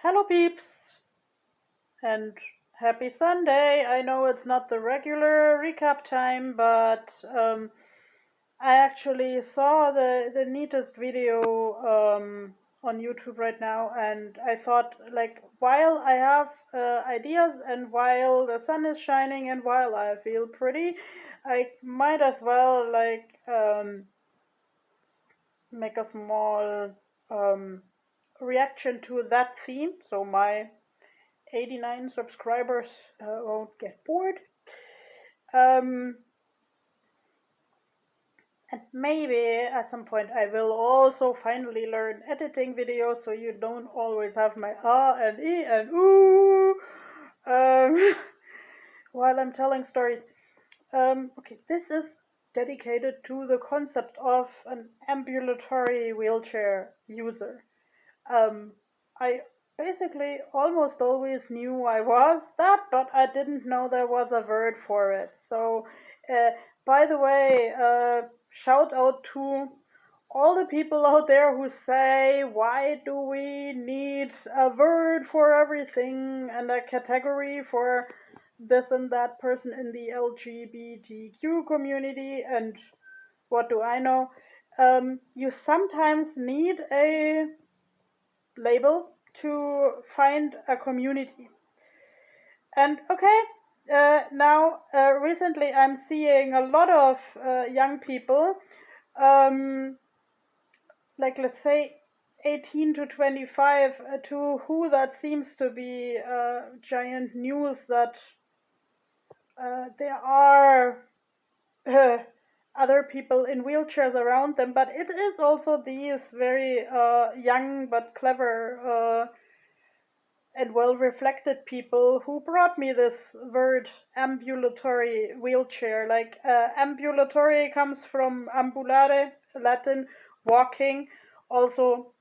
Hello peeps and happy Sunday. I know it's not the regular recap time, but I actually saw the neatest video on YouTube right now, and I thought, like, while I have ideas and while the sun is shining and while I feel pretty, I might as well make a small reaction to that theme, so my 89 subscribers won't get bored. Um, and maybe at some point I will also finally learn editing videos, so you don't always have my and e and ooh while I'm telling stories. Okay, this is dedicated to the concept of an ambulatory wheelchair user. I basically almost always knew I was that, but I didn't know there was a word for it. So, uh, by the way, shout out to all the people out there who say, why do we need a word for everything and a category for this and that person in the LGBTQ community, and what do I know? You sometimes need a label to find a community. And okay, now recently I'm seeing a lot of young people, like let's say 18 to 25, to who that seems to be giant news that there are other people in wheelchairs around them, but it is also these very young but clever and well-reflected people who brought me this word ambulatory wheelchair. Like ambulatory comes from ambulare, Latin, walking. Also,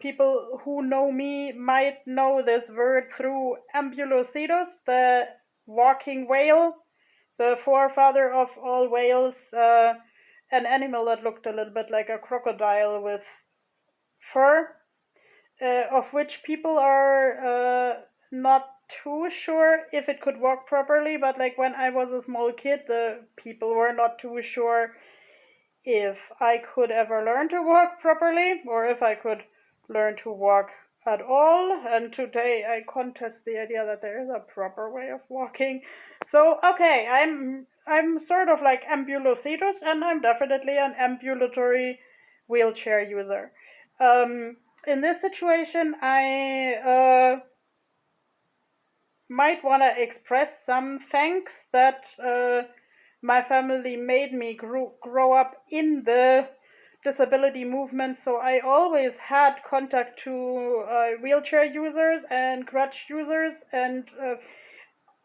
people who know me might know this word through ambulocetus, the walking whale, the forefather of all whales, an animal that looked a little bit like a crocodile with fur, of which people are not too sure if it could walk properly, but like when I was a small kid, the people were not too sure if I could ever learn to walk properly or if I could learn to walk at all. And today I contest the idea that there is a proper way of walking. So okay, I'm sort of like ambulocetus, and I'm definitely an ambulatory wheelchair user. In this situation, I might want to express some thanks that my family made me grow up in the disability movement, so I always had contact to wheelchair users and crutch users, and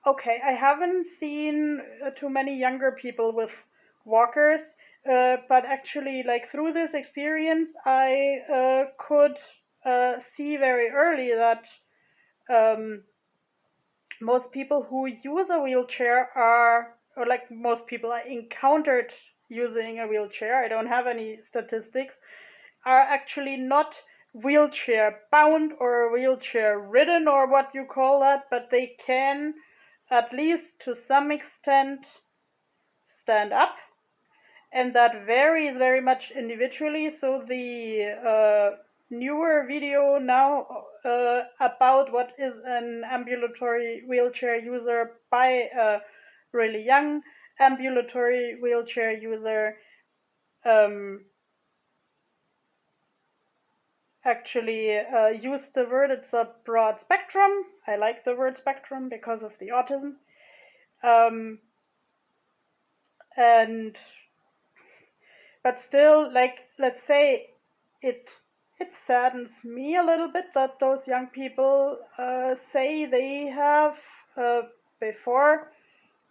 okay, I haven't seen too many younger people with walkers, but actually, like through this experience, I could see very early that most people who use a wheelchair are, or like most people I encountered using a wheelchair, I don't have any statistics, are actually not wheelchair bound or wheelchair ridden or what you call that, but they can, at least to some extent, stand up, and that varies very much individually. So the newer video now about what is an ambulatory wheelchair user by a really young ambulatory wheelchair user actually use the word, it's a broad spectrum. I like the word spectrum because of the autism. And but still, like, let's say it saddens me a little bit that those young people say they have, before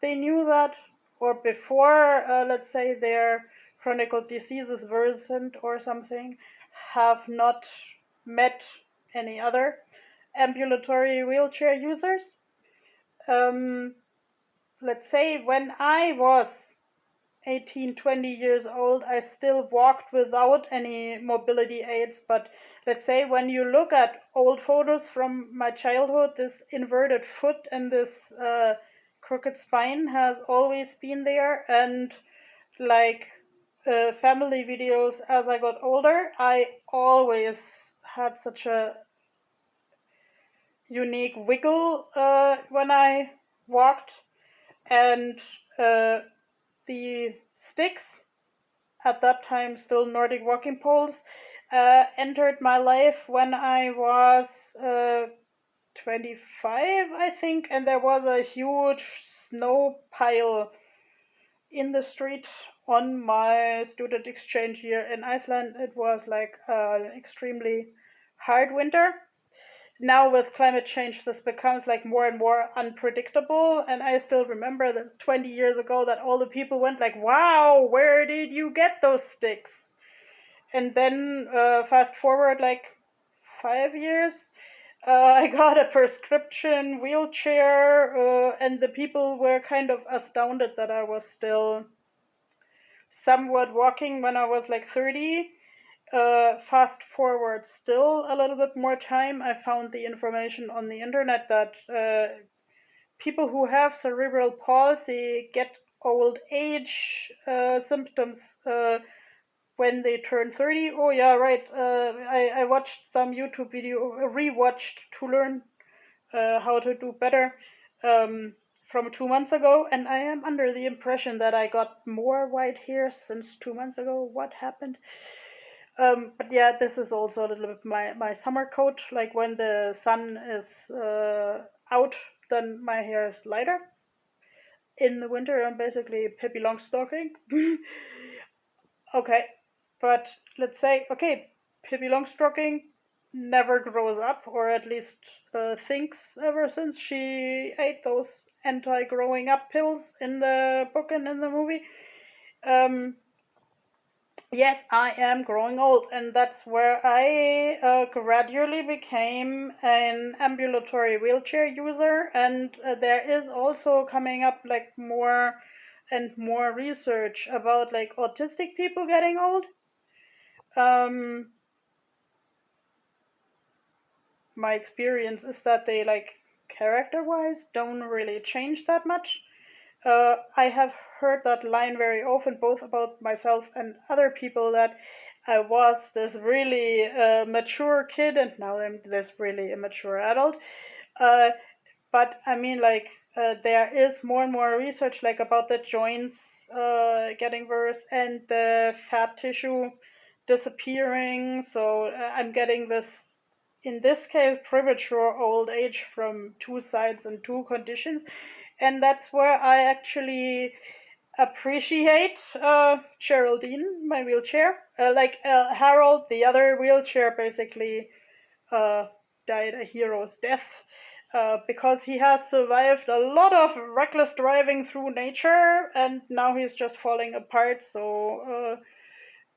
they knew that, or before, let's say, their chronic diseases worsened or something, have not met any other ambulatory wheelchair users. Let's say when I was 18, 20 years old, I still walked without any mobility aids, but let's say when you look at old photos from my childhood, this inverted foot and this crooked spine has always been there. And like family videos as I got older, I always had such a unique wiggle when I walked. And the sticks, at that time still Nordic walking poles, entered my life when I was 25, I think, and there was a huge snow pile in the street on my student exchange year in Iceland. It was like an extremely hard winter. Now with climate change, this becomes like more and more unpredictable. And I still remember that 20 years ago that all the people went like, wow, where did you get those sticks? And then fast forward like 5 years, I got a prescription wheelchair, and the people were kind of astounded that I was still somewhat walking when I was like 30. Fast forward still a little bit more time, I found the information on the internet that people who have cerebral palsy get old age symptoms when they turn 30. Oh yeah, right. I watched some YouTube video, rewatched to learn how to do better from 2 months ago, and I am under the impression that I got more white hair since 2 months ago. What happened? But yeah, this is also a little bit my summer coat. Like when the sun is out, then my hair is lighter. In the winter, I'm basically Pippi Longstocking. Okay, but let's say, okay, Pippi Longstocking never grows up, or at least thinks ever since she ate those anti-growing up pills in the book and in the movie. Yes, I am growing old, and that's where I gradually became an ambulatory wheelchair user. And there is also coming up like more and more research about like autistic people getting old. My experience is that they like character-wise don't really change that much. I have heard that line very often, both about myself and other people, that I was this really mature kid and now I'm this really immature adult. But I mean, like, there is more and more research, like, about the joints getting worse and the fat tissue disappearing. So I'm getting this, in this case, premature old age from two sides and two conditions. And that's where I actually appreciate Geraldine, my wheelchair. Like Harold, the other wheelchair, basically died a hero's death because he has survived a lot of reckless driving through nature, and now he's just falling apart. So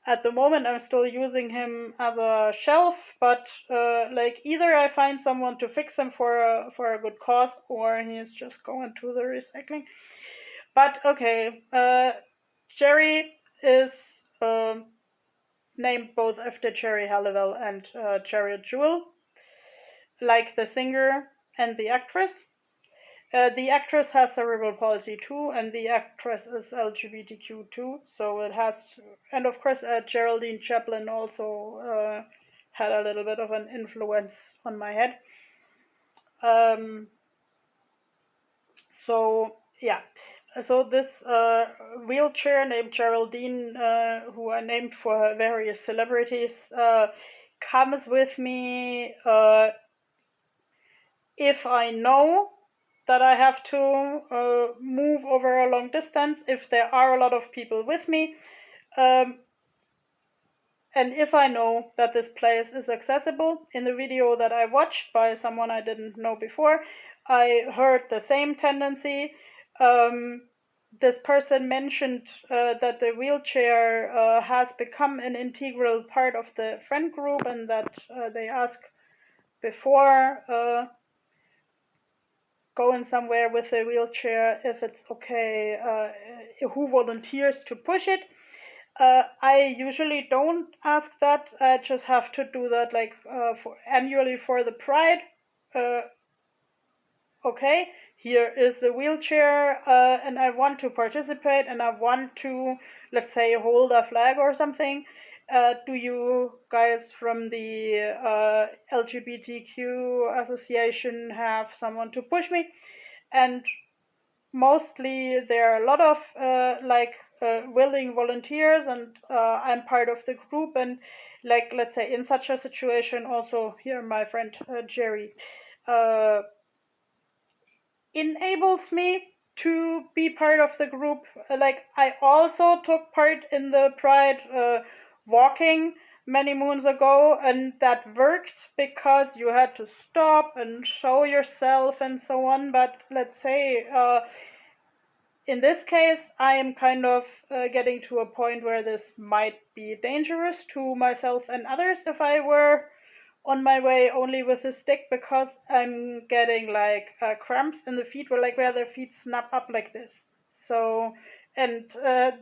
at the moment, I'm still using him as a shelf, but like either I find someone to fix him for a good cause, or he's just going to the recycling. But okay, Jerry is named both after Jerry Halliwell and Chariot Jewel, like the singer and the actress. The actress has cerebral palsy too, and the actress is LGBTQ too, so it has to, and of course Geraldine Chaplin also had a little bit of an influence on my head. So yeah, so this wheelchair named Geraldine, who I named for various celebrities, comes with me if I know that I have to move over a long distance, if there are a lot of people with me, and if I know that this place is accessible. In the video that I watched by someone I didn't know before, I heard the same tendency. This person mentioned that the wheelchair has become an integral part of the friend group, and that they ask before going somewhere with a wheelchair if it's okay, who volunteers to push it. I usually don't ask that. I just have to do that like annually for the Pride. Uh, okay, here is the wheelchair, and I want to participate, and I want to, let's say, hold a flag or something. Do you guys from the LGBTQ association have someone to push me? And mostly there are a lot of willing volunteers, and I'm part of the group, and like, let's say, in such a situation also here my friend Jerry uh, enables me to be part of the group. Like, I also took part in the Pride walking many moons ago, and that worked because you had to stop and show yourself and so on. But let's say in this case, I am kind of getting to a point where this might be dangerous to myself and others if I were on my way only with a stick, because I'm getting like cramps in the feet, where their feet snap up like this. So, and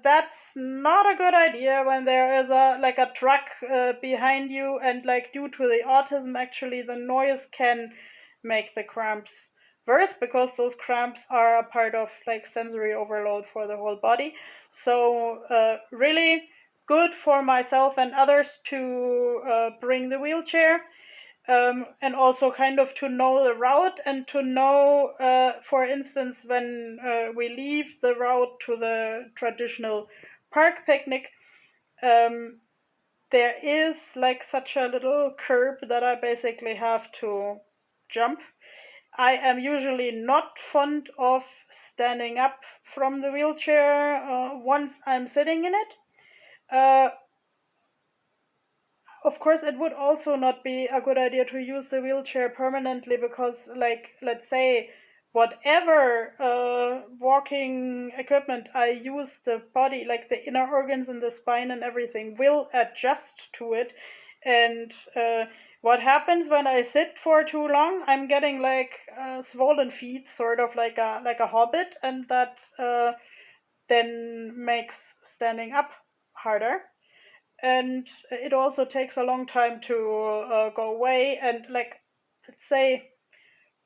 that's not a good idea when there is a truck behind you, and like due to the autism, actually the noise can make the cramps worse, because those cramps are a part of like sensory overload for the whole body. So really good for myself and others to bring the wheelchair, and also kind of to know the route, and to know, for instance, when we leave the route to the traditional park picnic, there is like such a little curb that I basically have to jump. I am usually not fond of standing up from the wheelchair once I'm sitting in it. Uh, of course, it would also not be a good idea to use the wheelchair permanently, because, like, let's say, whatever walking equipment I use, the body, like the inner organs and the spine and everything, will adjust to it. And what happens when I sit for too long? I'm getting like swollen feet, sort of like a hobbit, and that then makes standing up harder. And it also takes a long time to go away. And like, let's say,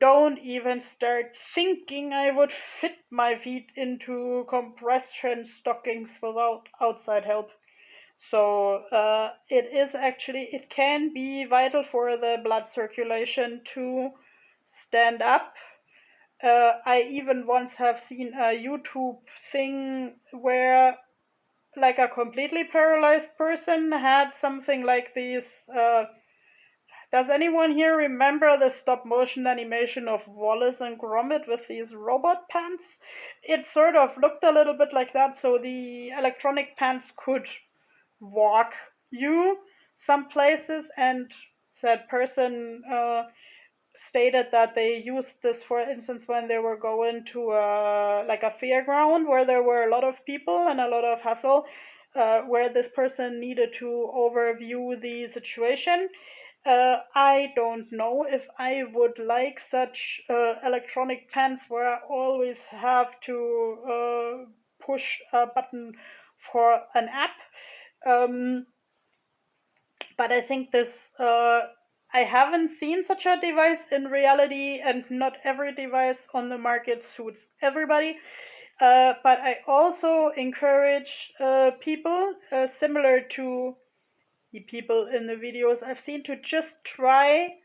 don't even start thinking I would fit my feet into compression stockings without outside help. So it can be vital for the blood circulation to stand up. I even once have seen a YouTube thing where like a completely paralyzed person had something like these. Does anyone here remember the stop motion animation of Wallace and Gromit with these robot pants? It sort of looked a little bit like that, so the electronic pants could walk you some places, and that person stated that they used this, for instance, when they were going to like a fairground where there were a lot of people and a lot of hustle, where this person needed to overview the situation. I don't know if I would like such electronic pens where I always have to push a button for an app. But I think this, I haven't seen such a device in reality, and not every device on the market suits everybody. But I also encourage people, similar to the people in the videos I've seen, to just try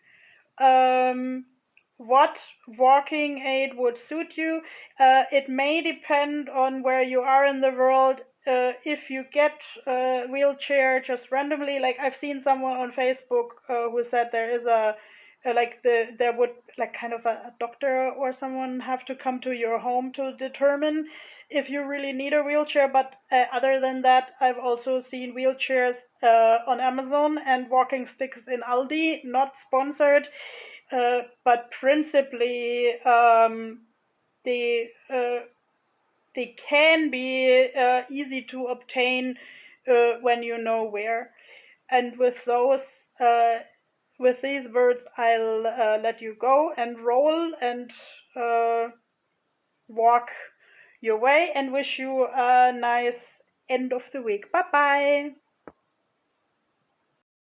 what walking aid would suit you. It may depend on where you are in the world. If you get a wheelchair just randomly, like I've seen someone on Facebook who said there is there would like kind of a doctor or someone have to come to your home to determine if you really need a wheelchair. But other than that, I've also seen wheelchairs on Amazon and walking sticks in Aldi, not sponsored, but principally they they can be easy to obtain when you know where. And with these words, I'll let you go and roll and walk your way, and wish you a nice end of the week. Bye bye.